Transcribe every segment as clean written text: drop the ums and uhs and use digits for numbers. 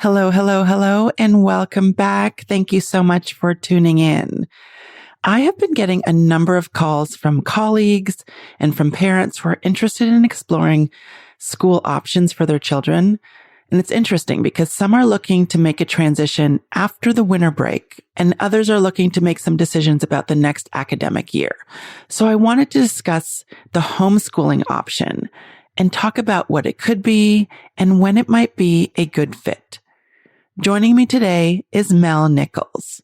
Hello, hello, hello, and welcome back. Thank you so much for tuning in. I have been getting a number of calls from colleagues and from parents who are interested in exploring school options for their children. And it's interesting because some are looking to make a transition after the winter break, and others are looking to make some decisions about the next academic year. So I wanted to discuss the homeschooling option and talk about what it could be and when it might be a good fit. Joining me today is Mel Nichols.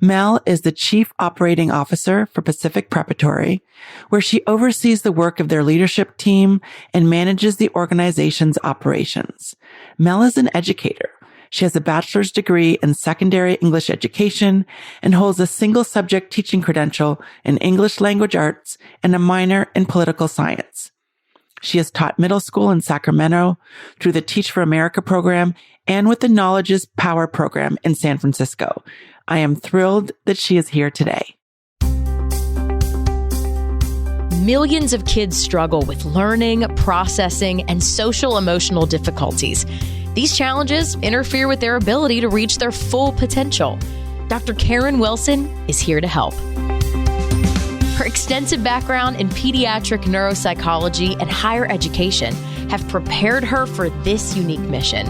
Mel is the Chief Operating Officer for Pacific Preparatory, where she oversees the work of their leadership team and manages the organization's operations. Mel is an educator. She has a bachelor's degree in secondary English education and holds a single subject teaching credential in English language arts and a minor in political science. She has taught middle school in Sacramento through the Teach for America program and with the Knowledge is Power program in San Francisco. I am thrilled that she is here today. Millions of kids struggle with learning, processing, and social emotional difficulties. These challenges interfere with their ability to reach their full potential. Dr. Karen Wilson is here to help. Her extensive background in pediatric neuropsychology and higher education have prepared her for this unique mission.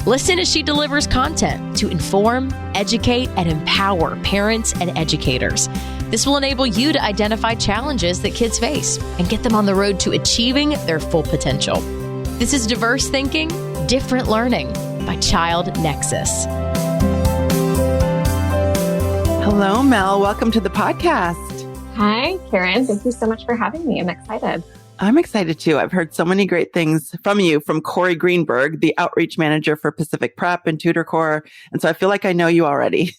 Listen as she delivers content to inform, educate, and empower parents and educators. This will enable you to identify challenges that kids face and get them on the road to achieving their full potential. This is Diverse Thinking, Different Learning by Child Nexus. Hello, Mel. Welcome to the podcast. Hi, Karen. Thank you so much for having me. I'm excited. I'm excited too. I've heard so many great things from you, from Corey Greenberg, the outreach manager for Pacific Prep and Tutor Core. And so I feel like I know you already.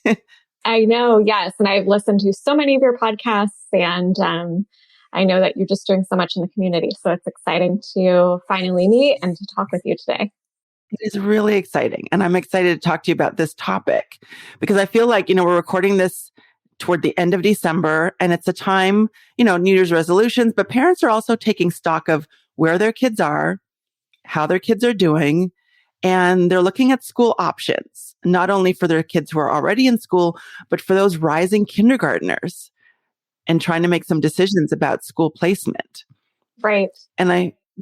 I know, yes. And I've listened to so many of your podcasts, and I know that you're just doing so much in the community. So it's exciting to finally meet and to talk with you today. It is really exciting. And I'm excited to talk to you about this topic because I feel like, we're recording this toward the end of December, and it's a time, New Year's resolutions, but parents are also taking stock of where their kids are, how their kids are doing, and they're looking at school options, not only for their kids who are already in school, but for those rising kindergartners and trying to make some decisions about school placement. Right. And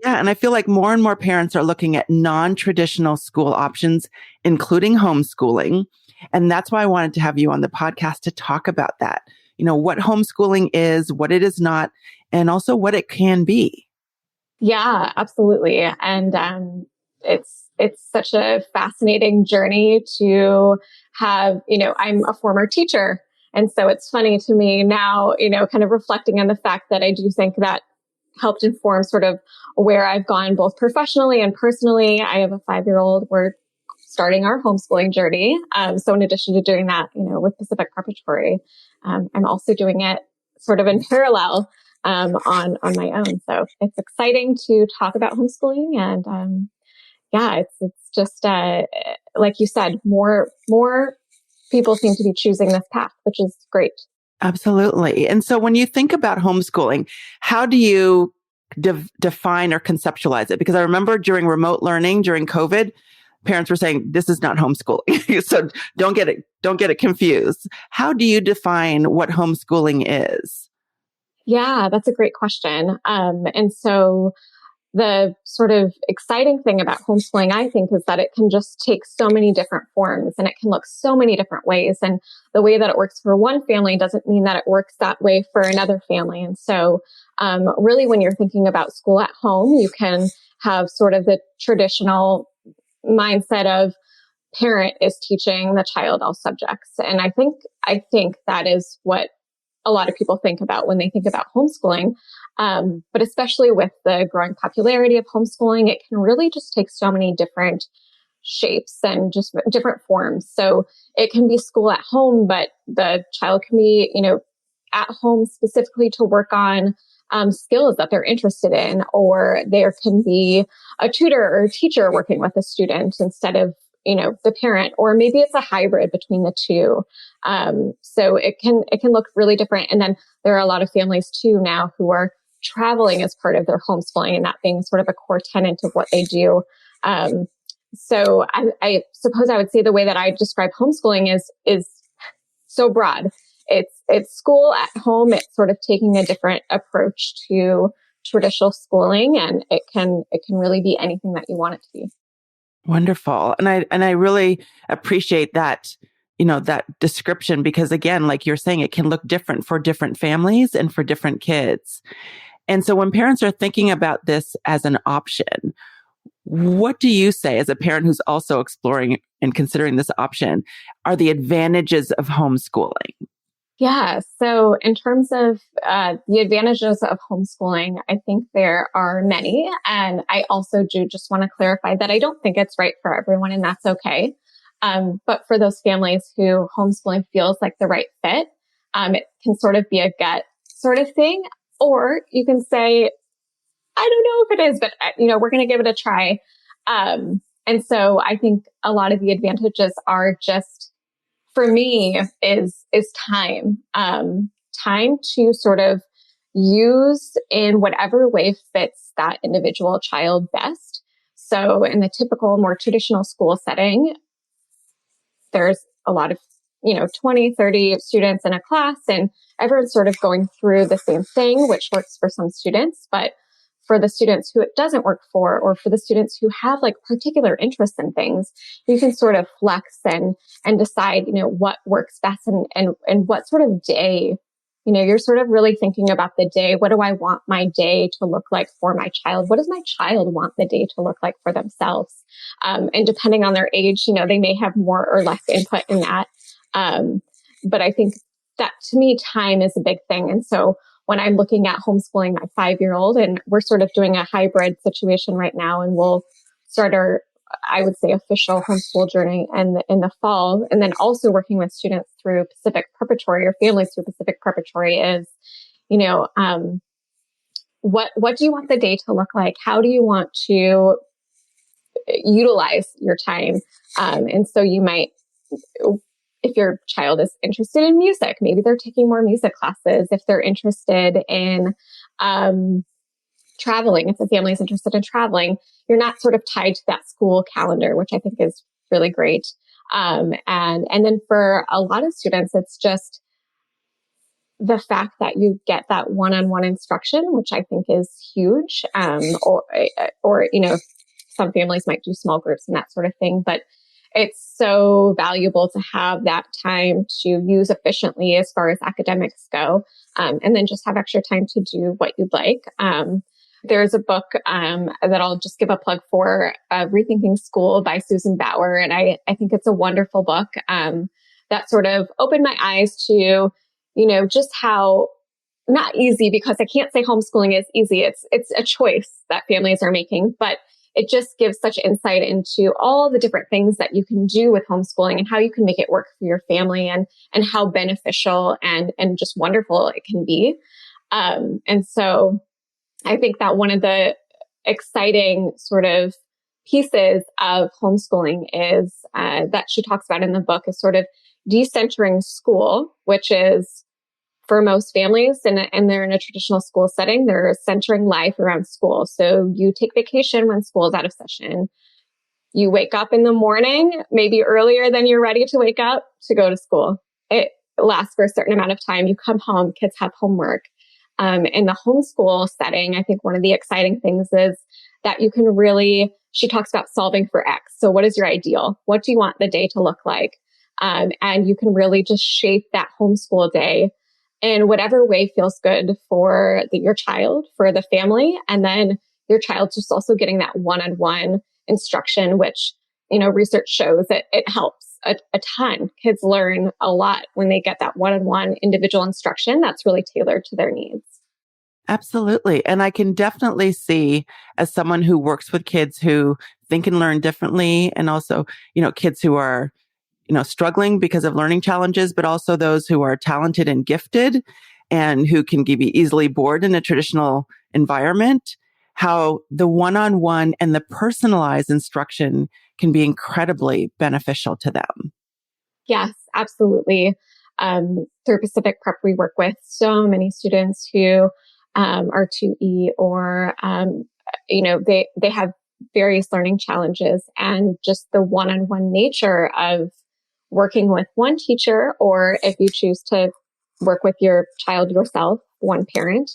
I feel like more and more parents are looking at non-traditional school options, including homeschooling. And that's why I wanted to have you on the podcast to talk about that. What homeschooling is, what it is not, and also what it can be. Yeah, absolutely. And it's such a fascinating journey to have, I'm a former teacher. And so it's funny to me now, kind of reflecting on the fact that I do think that helped inform sort of where I've gone both professionally and personally. I have a 5-year-old. We're starting our homeschooling journey. So in addition to doing that, with Pacific Preparatory, I'm also doing it sort of in parallel, on my own. So it's exciting to talk about homeschooling. And, it's just, like you said, more people seem to be choosing this path, which is great. Absolutely. And so when you think about homeschooling, how do you define or conceptualize it? Because I remember during remote learning, during COVID, parents were saying, this is not homeschooling. So don't get it confused. How do you define what homeschooling is? Yeah, that's a great question. And so the sort of exciting thing about homeschooling, I think, is that it can just take so many different forms and it can look so many different ways. And the way that it works for one family doesn't mean that it works that way for another family. And so really, when you're thinking about school at home, you can have sort of the traditional mindset of parent is teaching the child all subjects. And I think that is what a lot of people think about when they think about homeschooling. But especially with the growing popularity of homeschooling, it can really just take so many different shapes and just different forms. So it can be school at home, but the child can be, at home specifically to work on skills that they're interested in, or there can be a tutor or a teacher working with a student instead of, the parent, or maybe it's a hybrid between the two. So it can look really different. And then there are a lot of families too now who are traveling as part of their homeschooling, and that being sort of a core tenet of what they do. So I suppose I would say the way that I describe homeschooling is so broad. It's school at home. It's sort of taking a different approach to traditional schooling, and it can really be anything that you want it to be. Wonderful. And I really appreciate that, that description, because again, like you're saying, it can look different for different families and for different kids. And so when parents are thinking about this as an option, what do you say as a parent who's also exploring and considering this option are the advantages of homeschooling? Yeah. So in terms of the advantages of homeschooling, I think there are many. And I also do just want to clarify that I don't think it's right for everyone, and that's okay. But for those families who homeschooling feels like the right fit, it can sort of be a gut sort of thing. Or you can say, I don't know if it is, but we're going to give it a try. And so I think a lot of the advantages are just, for me, is time. Time to sort of use in whatever way fits that individual child best. So in the typical, more traditional school setting, there's a lot of, 20, 30 students in a class, and everyone's sort of going through the same thing, which works for some students. But for the students who it doesn't work for, or for the students who have like particular interests in things, you can sort of flex and decide, what works best and what sort of day, you're sort of really thinking about the day. What do I want my day to look like for my child? What does my child want the day to look like for themselves? And depending on their age, they may have more or less input in that. But I think that to me, time is a big thing. And so when I'm looking at homeschooling my 5-year-old, and we're sort of doing a hybrid situation right now, and we'll start our, I would say, official homeschool journey in the fall, and then also working with students through Pacific Preparatory, or families through Pacific Preparatory, is, what do you want the day to look like? How do you want to utilize your time? And so you might, if your child is interested in music, maybe they're taking more music classes. If they're interested in traveling, if the family is interested in traveling, you're not sort of tied to that school calendar, which I think is really great. And then for a lot of students, it's just the fact that you get that one-on-one instruction, which I think is huge. Or some families might do small groups and that sort of thing, but it's so valuable to have that time to use efficiently as far as academics go, and then just have extra time to do what you'd like. There's a book that I'll just give a plug for, Rethinking School by Susan Bauer, and I think it's a wonderful book that sort of opened my eyes to, just how not easy, because I can't say homeschooling is easy. It's a choice that families are making, but it just gives such insight into all the different things that you can do with homeschooling and how you can make it work for your family, and how beneficial and just wonderful it can be. And so I think that one of the exciting sort of pieces of homeschooling is that she talks about in the book is sort of decentering school, which is, for most families, and they're in a traditional school setting, they're centering life around school. So you take vacation when school is out of session. You wake up in the morning, maybe earlier than you're ready to wake up, to go to school. It lasts for a certain amount of time. You come home, kids have homework. In the homeschool setting, I think one of the exciting things is that you can really, she talks about solving for X. So what is your ideal? What do you want the day to look like? And you can really just shape that homeschool day in whatever way feels good for your child, for the family. And then your child's just also getting that one-on-one instruction, which, research shows that it helps a ton. Kids learn a lot when they get that one-on-one individual instruction that's really tailored to their needs. Absolutely. And I can definitely see, as someone who works with kids who think and learn differently, and also, kids who are struggling because of learning challenges, but also those who are talented and gifted and who can be easily bored in a traditional environment, how the one-on-one and the personalized instruction can be incredibly beneficial to them. Yes, absolutely. Through Pacific Prep, we work with so many students who are 2E, or, they have various learning challenges and just the one-on-one nature of working with one teacher, or if you choose to work with your child yourself, one parent,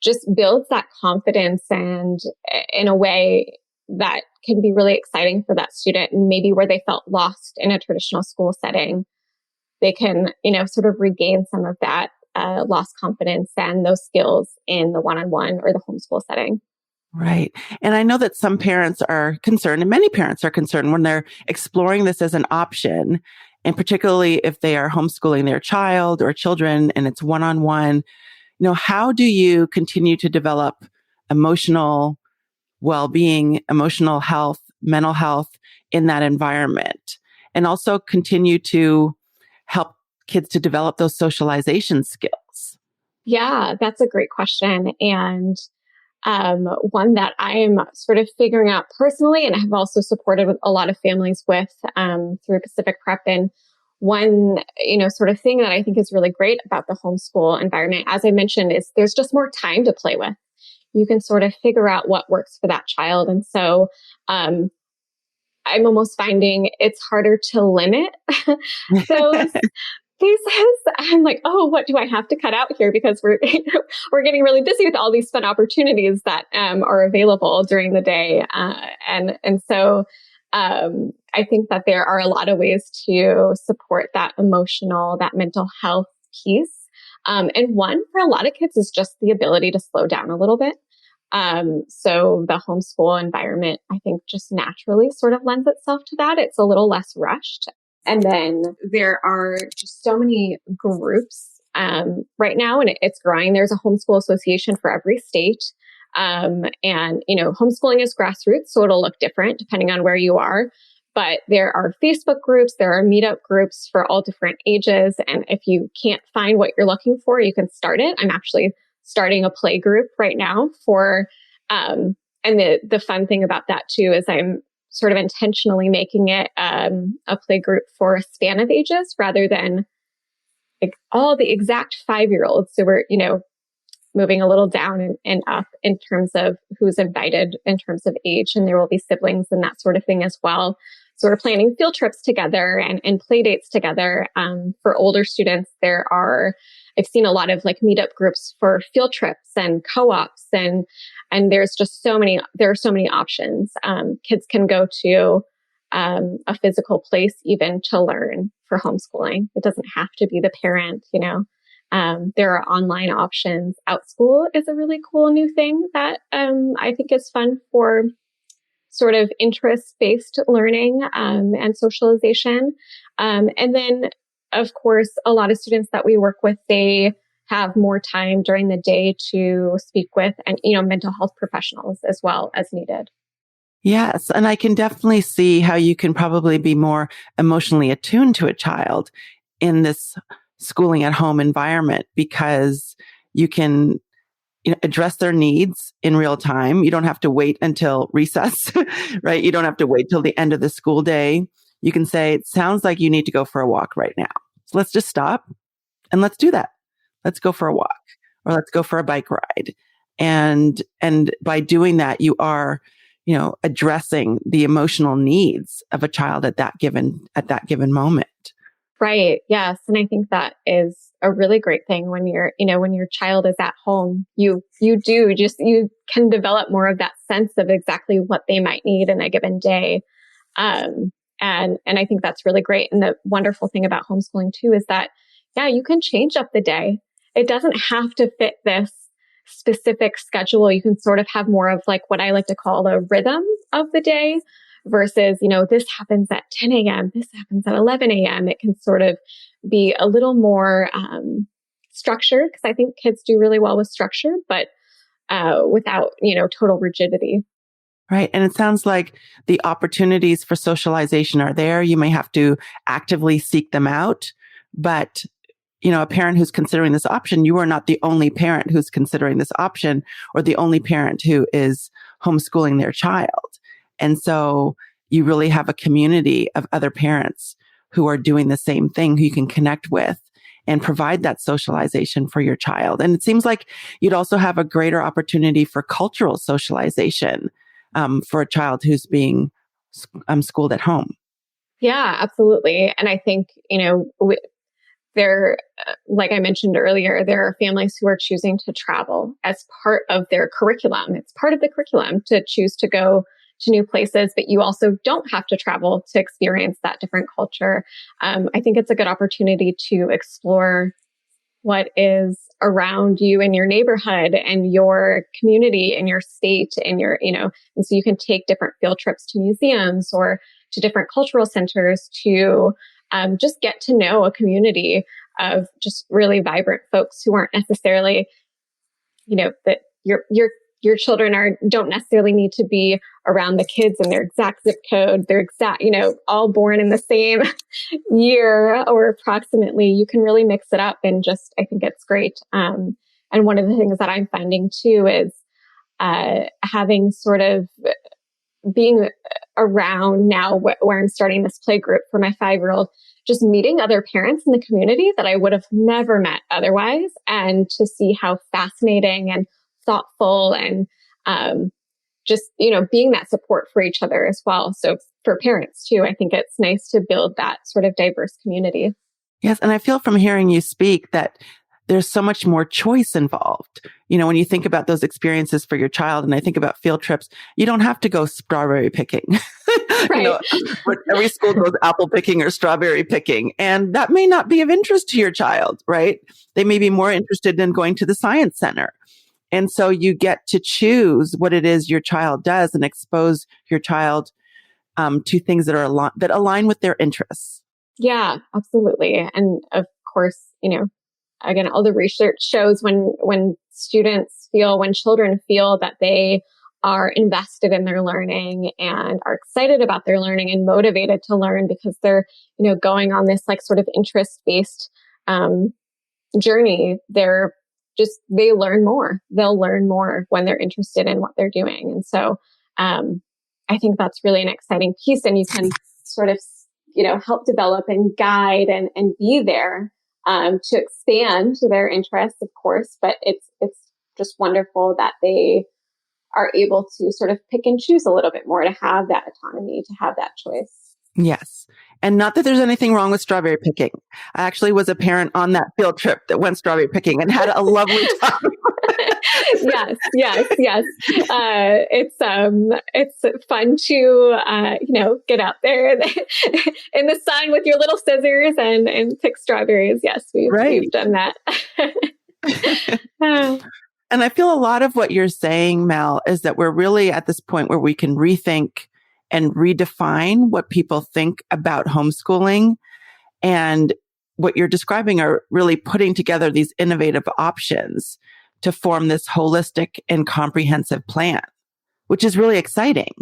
just builds that confidence, and in a way that can be really exciting for that student. And maybe where they felt lost in a traditional school setting, they can, sort of regain some of that lost confidence and those skills in the one-on-one or the homeschool setting. Right. And I know that some parents are concerned, and many parents are concerned when they're exploring this as an option, and particularly if they are homeschooling their child or children and it's one-on-one. How do you continue to develop emotional well-being, emotional health, mental health in that environment, and also continue to help kids to develop those socialization skills? Yeah, that's a great question. And one that I am sort of figuring out personally, and have also supported with a lot of families with through Pacific Prep. And one, sort of thing that I think is really great about the homeschool environment, as I mentioned, is there's just more time to play with. You can sort of figure out what works for that child. And so I'm almost finding it's harder to limit those cases. I'm like, oh, what do I have to cut out here? Because we're getting really busy with all these fun opportunities that are available during the day. And so I think that there are a lot of ways to support that emotional, that mental health piece. And one for a lot of kids is just the ability to slow down a little bit. So the homeschool environment, I think, just naturally sort of lends itself to that. It's a little less rushed. And then there are just so many groups right now, and it's growing. There's a homeschool association for every state. And, homeschooling is grassroots, so it'll look different depending on where you are. But there are Facebook groups, there are meetup groups for all different ages. And if you can't find what you're looking for, you can start it. I'm actually starting a play group right now for, and the fun thing about that too is I'm sort of intentionally making it a play group for a span of ages rather than like all the exact 5-year-olds. So we're, moving a little down and up in terms of who's invited in terms of age, and there will be siblings and that sort of thing as well. So we're planning field trips together and play dates together. For older students, I've seen a lot of like meetup groups for field trips and co-ops, and there are so many options. Kids can go to a physical place even to learn for homeschooling. It doesn't have to be the parent, there are online options. OutSchool is a really cool new thing that I think is fun for sort of interest-based learning and socialization. And then, of course, a lot of students that we work with, they have more time during the day to speak with and, mental health professionals as well as needed. Yes. And I can definitely see how you can probably be more emotionally attuned to a child in this schooling at home environment, because you can address their needs in real time. You don't have to wait until recess, right? You don't have to wait till the end of the school day. You can say, it sounds like you need to go for a walk right now. So let's just stop and let's do that. Let's go for a walk, or let's go for a bike ride. And by doing that, you are, addressing the emotional needs of a child at that given moment. Right. Yes. And I think that is a really great thing when when your child is at home, you can develop more of that sense of exactly what they might need in a given day. And I think that's really great. And the wonderful thing about homeschooling too is that, you can change up the day. It doesn't have to fit this specific schedule. You can sort of have more of like what I like to call the rhythm of the day versus, this happens at 10 a.m., this happens at 11 a.m. It can sort of be a little more structured, because I think kids do really well with structure, but without, total rigidity. Right. And it sounds like the opportunities for socialization are there. You may have to actively seek them out, but a parent who's considering this option, you are not the only parent who's considering this option, or the only parent who is homeschooling their child. And so you really have a community of other parents who are doing the same thing, who you can connect with and provide that socialization for your child. And it seems like you'd also have a greater opportunity for cultural socialization for a child who's being schooled at home. Yeah, absolutely. And I think, there, like I mentioned earlier, there are families who are choosing to travel as part of their curriculum. It's part of the curriculum to choose to go to new places, but you also don't have to travel to experience that different culture. I think it's a good opportunity to explore what is around you in your neighborhood and your community and your state and and so you can take different field trips to museums or to different cultural centers to just get to know a community of just really vibrant folks who aren't necessarily, that your children don't necessarily need to be around the kids in their exact zip code, their exact, all born in the same year or approximately. You can really mix it up and I think it's great. And one of the things that I'm finding too is having sort of being around now where I'm starting this play group for my 5-year-old, just meeting other parents in the community that I would have never met otherwise, and to see how fascinating and thoughtful and being that support for each other as well. So for parents too, I think it's nice to build that sort of diverse community. Yes. And I feel from hearing you speak that there's so much more choice involved. When you think about those experiences for your child, and I think about field trips, you don't have to go strawberry picking. Right. Every school goes apple picking or strawberry picking, and that may not be of interest to your child, right? They may be more interested in going to the science center. And so you get to choose what it is your child does and expose your child to things that align with their interests. Yeah, absolutely. And of course, again, all the research shows when children feel that they are invested in their learning and are excited about their learning and motivated to learn because they're, going on this sort of interest-based journey, they learn more. They'll learn more when they're interested in what they're doing. And so I think that's really an exciting piece. And you can sort of, help develop and guide and be there to expand their interests, of course. But it's just wonderful that they are able to sort of pick and choose a little bit more, to have that autonomy, to have that choice. Yes. And not that there's anything wrong with strawberry picking. I actually was a parent on that field trip that went strawberry picking and had a lovely time. Yes. It's fun to, get out there in the sun with your little scissors and pick strawberries. Yes, we've done that. And I feel a lot of what you're saying, Mel, is that we're really at this point where we can rethink and redefine what people think about homeschooling. And what you're describing are really putting together these innovative options to form this holistic and comprehensive plan, which is really exciting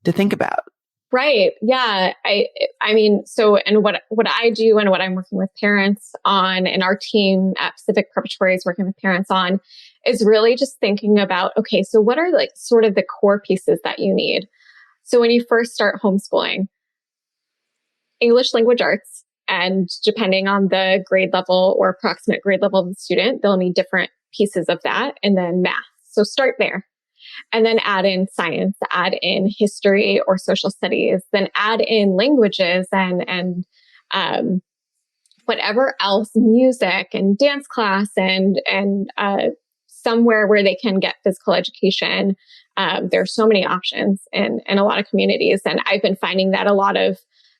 to think about. Right. Yeah. I mean, and what I do and what I'm working with parents on, and our team at Pacific Preparatory is working with parents on, is really just thinking about, okay, so what are sort of the core pieces that you need? So when you first start homeschooling, English language arts, and depending on the grade level or approximate grade level of the student, they'll need different pieces of that, and then math. So start there. And then add in science, add in history or social studies, then add in languages and whatever else, music and dance class and somewhere where they can get physical education. There are so many options in a lot of communities. And I've been finding that a lot of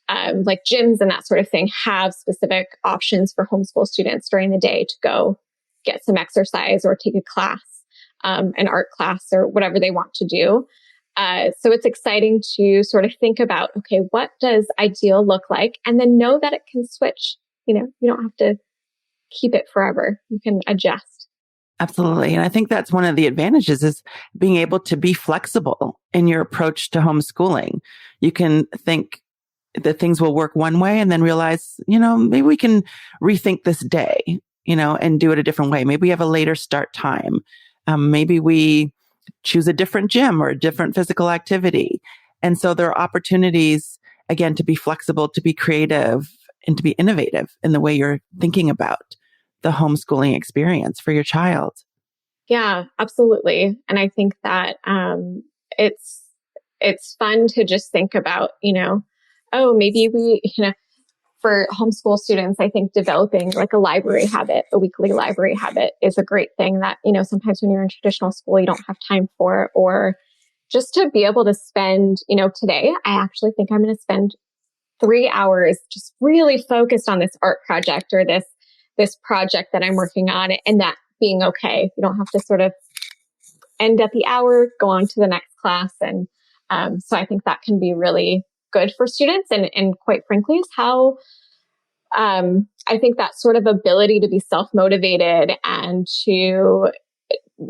gyms and that sort of thing have specific options for homeschool students during the day to go get some exercise or take a class. An art class or whatever they want to do. So it's exciting to sort of think about, okay, what does ideal look like? And then know that it can switch. You don't have to keep it forever. You can adjust. Absolutely. And I think that's one of the advantages is being able to be flexible in your approach to homeschooling. You can think that things will work one way and then realize, maybe we can rethink this day, and do it a different way. Maybe we have a later start time. Maybe we choose a different gym or a different physical activity. And so there are opportunities, again, to be flexible, to be creative, and to be innovative in the way you're thinking about the homeschooling experience for your child. Yeah, absolutely. And I think that it's it's fun to just think about, oh, maybe for homeschool students, I think developing like a library habit, a weekly library habit is a great thing that, sometimes when you're in traditional school, you don't have time for, or just to be able to spend, today, I actually think I'm going to spend 3 hours just really focused on this art project or this project that I'm working on, and that being okay. You don't have to sort of end at the hour, go on to the next class. And so I think that can be really good for students. And quite frankly, is how I think that sort of ability to be self-motivated and to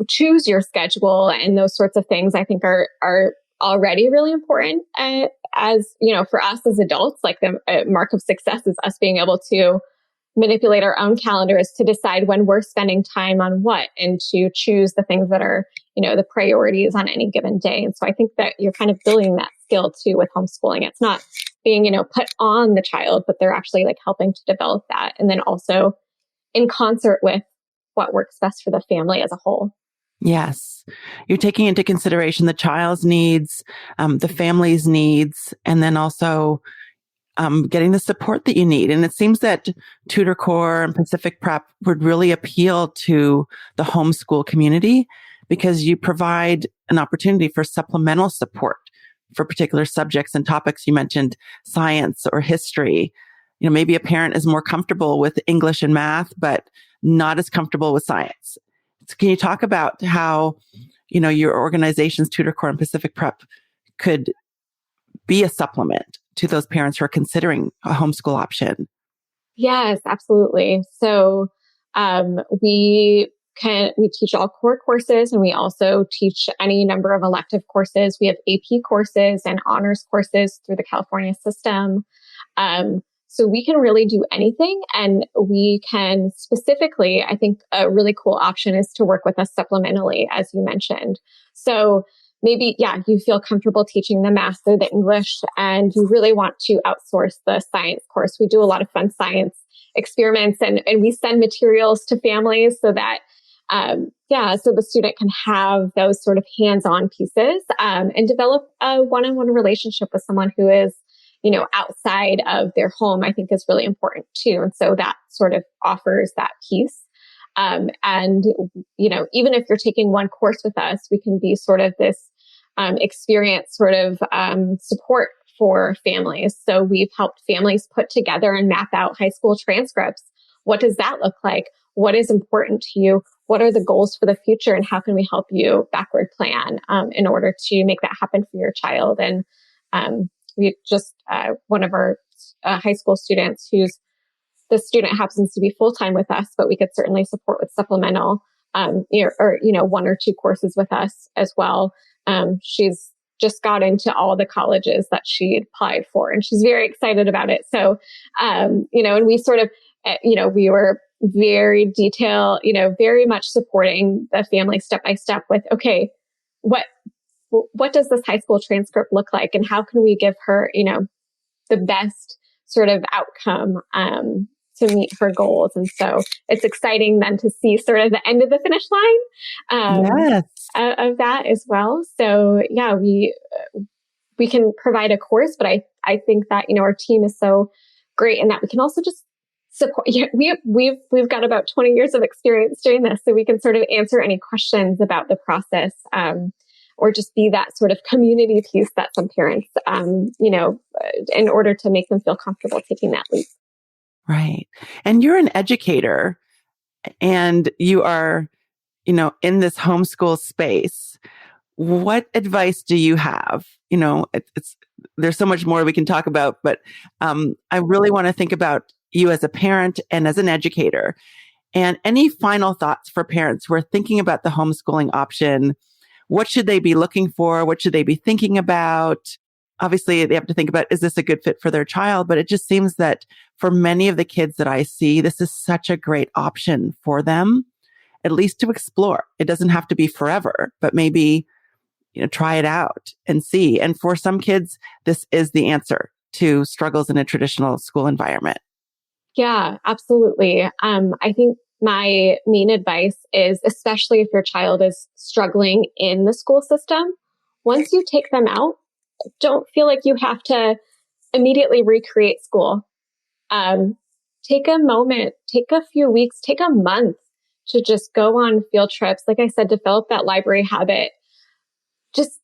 choose your schedule and those sorts of things, I think are already really important. As for us as adults, like the mark of success is us being able to manipulate our own calendars to decide when we're spending time on what, and to choose the things that are, the priorities on any given day. And so I think that you're kind of building that skill too with homeschooling. It's not being, put on the child, but they're actually like helping to develop that. And then also in concert with what works best for the family as a whole. Yes. You're taking into consideration the child's needs, the family's needs, and then also getting the support that you need. And it seems that Tutor Core and Pacific Prep would really appeal to the homeschool community because you provide an opportunity for supplemental support for particular subjects and topics. You mentioned science or history. Maybe a parent is more comfortable with English and math, but not as comfortable with science. So can you talk about how, your organizations, Tutor Core and Pacific Prep, could be a supplement to those parents who are considering a homeschool option? Yes, absolutely. So we teach all core courses, and we also teach any number of elective courses. We have AP courses and honors courses through the California system. So we can really do anything, and we can specifically, I think a really cool option is to work with us supplementally, as you mentioned. So maybe, you feel comfortable teaching the math or the English, and you really want to outsource the science course. We do a lot of fun science experiments, and we send materials to families so that, so the student can have those sort of hands-on pieces, and develop a one-on-one relationship with someone who is, outside of their home, I think is really important too. And so that sort of offers that piece. And, even if you're taking one course with us, we can be sort of this experience sort of support for families. So we've helped families put together and map out high school transcripts. What does that look like? What is important to you? What are the goals for the future? And how can we help you backward plan in order to make that happen for your child? And we just, one of our high school students the student happens to be full-time with us, but we could certainly support with supplemental, one or two courses with us as well. She's just got into all the colleges that she applied for, and she's very excited about it. So, and we sort of, we were very detailed, very much supporting the family step by step with, okay, what does this high school transcript look like? And how can we give her, the best sort of outcome, to meet her goals? And so it's exciting then to see sort of the end of the finish line, of that as well. So we can provide a course, but I think that, our team is so great in that we can also just support. We've got about 20 years of experience doing this, so we can sort of answer any questions about the process, or just be that sort of community piece that some parents, in order to make them feel comfortable taking that leap. Right. And you're an educator, and you are, in this homeschool space. What advice do you have? There's so much more we can talk about, but I really want to think about you as a parent and as an educator. And any final thoughts for parents who are thinking about the homeschooling option? What should they be looking for? What should they be thinking about? Obviously, they have to think about, is this a good fit for their child? But it just seems that for many of the kids that I see, this is such a great option for them, at least to explore. It doesn't have to be forever, but maybe, try it out and see. And for some kids, this is the answer to struggles in a traditional school environment. Yeah, absolutely. I think my main advice is, especially if your child is struggling in the school system, once you take them out, don't feel like you have to immediately recreate school. Take a moment, take a few weeks, take a month to just go on field trips. Like I said, develop that library habit. Just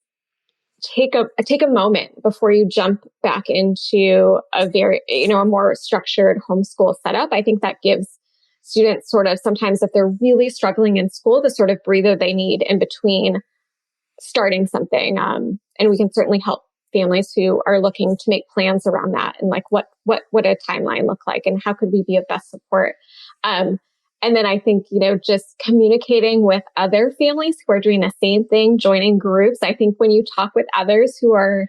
take a moment before you jump back into a very, a more structured homeschool setup. I think that gives students sort of, sometimes if they're really struggling in school, the sort of breather they need in between starting something. And we can certainly help families who are looking to make plans around that, and like what a timeline look like, and how could we be of best support. And then I think, just communicating with other families who are doing the same thing, joining groups. I think when you talk with others who are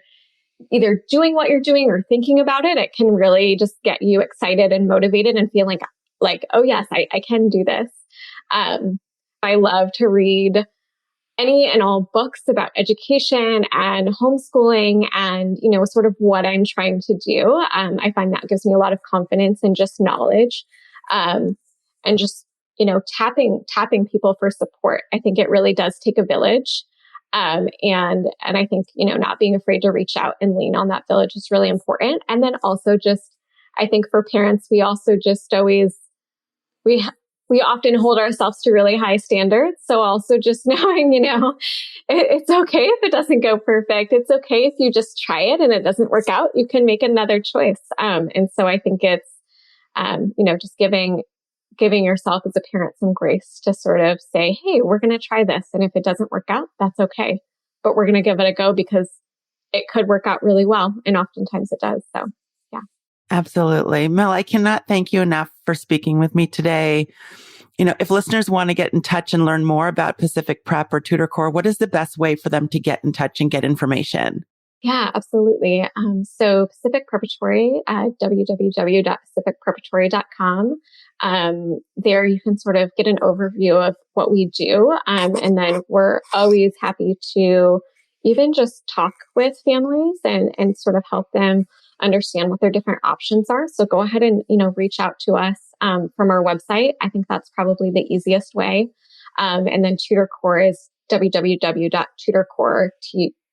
either doing what you're doing or thinking about it, it can really just get you excited and motivated and feeling like, oh yes, I can do this. I love to read any and all books about education and homeschooling and, sort of what I'm trying to do. I find that gives me a lot of confidence and just knowledge. And just, tapping people for support. I think it really does take a village. And I think, not being afraid to reach out and lean on that village is really important. And then also just, I think for parents, we also just always, we often hold ourselves to really high standards. So also just knowing, it's okay if it doesn't go perfect. It's okay if you just try it and it doesn't work out. You can make another choice. And so I think it's, just giving yourself as a parent some grace to sort of say, hey, we're going to try this. And if it doesn't work out, that's okay. But we're going to give it a go because it could work out really well. And oftentimes it does. So, yeah. Absolutely. Mel, I cannot thank you enough for speaking with me today. If listeners want to get in touch and learn more about Pacific Prep or Tutor Core, what is the best way for them to get in touch and get information? Yeah, absolutely. So Pacific Preparatory, www.pacificpreparatory.com. There you can sort of get an overview of what we do. And then we're always happy to even just talk with families and sort of help them understand what their different options are. So go ahead and, reach out to us, from our website. I think that's probably the easiest way. And then Tutor Core is www.tutorcore,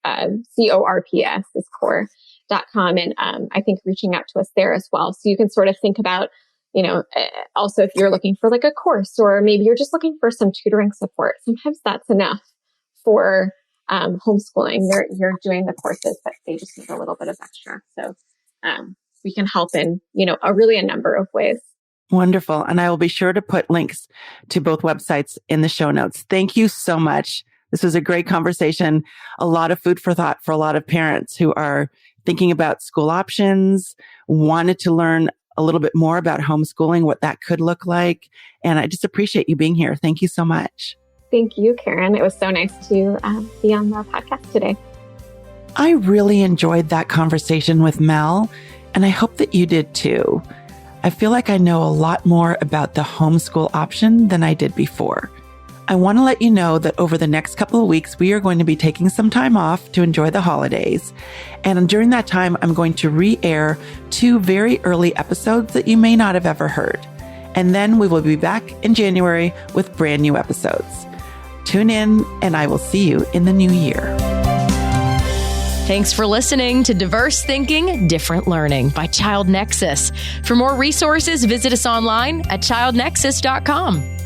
CORPS is core.com. And, I think reaching out to us there as well. So you can sort of think about, also if you're looking for like a course, or maybe you're just looking for some tutoring support, sometimes that's enough for, homeschooling. You're doing the courses, but they just need a little bit of extra. So, we can help in, a number of ways. Wonderful. And I will be sure to put links to both websites in the show notes. Thank you so much. This was a great conversation, a lot of food for thought for a lot of parents who are thinking about school options, wanted to learn a little bit more about homeschooling, what that could look like. And I just appreciate you being here. Thank you so much. Thank you, Karen. It was so nice to be on the podcast today. I really enjoyed that conversation with Mel, and I hope that you did too. I feel like I know a lot more about the homeschool option than I did before. I want to let you know that over the next couple of weeks, we are going to be taking some time off to enjoy the holidays. And during that time, I'm going to re-air 2 very early episodes that you may not have ever heard. And then we will be back in January with brand new episodes. Tune in, and I will see you in the new year. Thanks for listening to Diverse Thinking, Different Learning by Child Nexus. For more resources, visit us online at childnexus.com.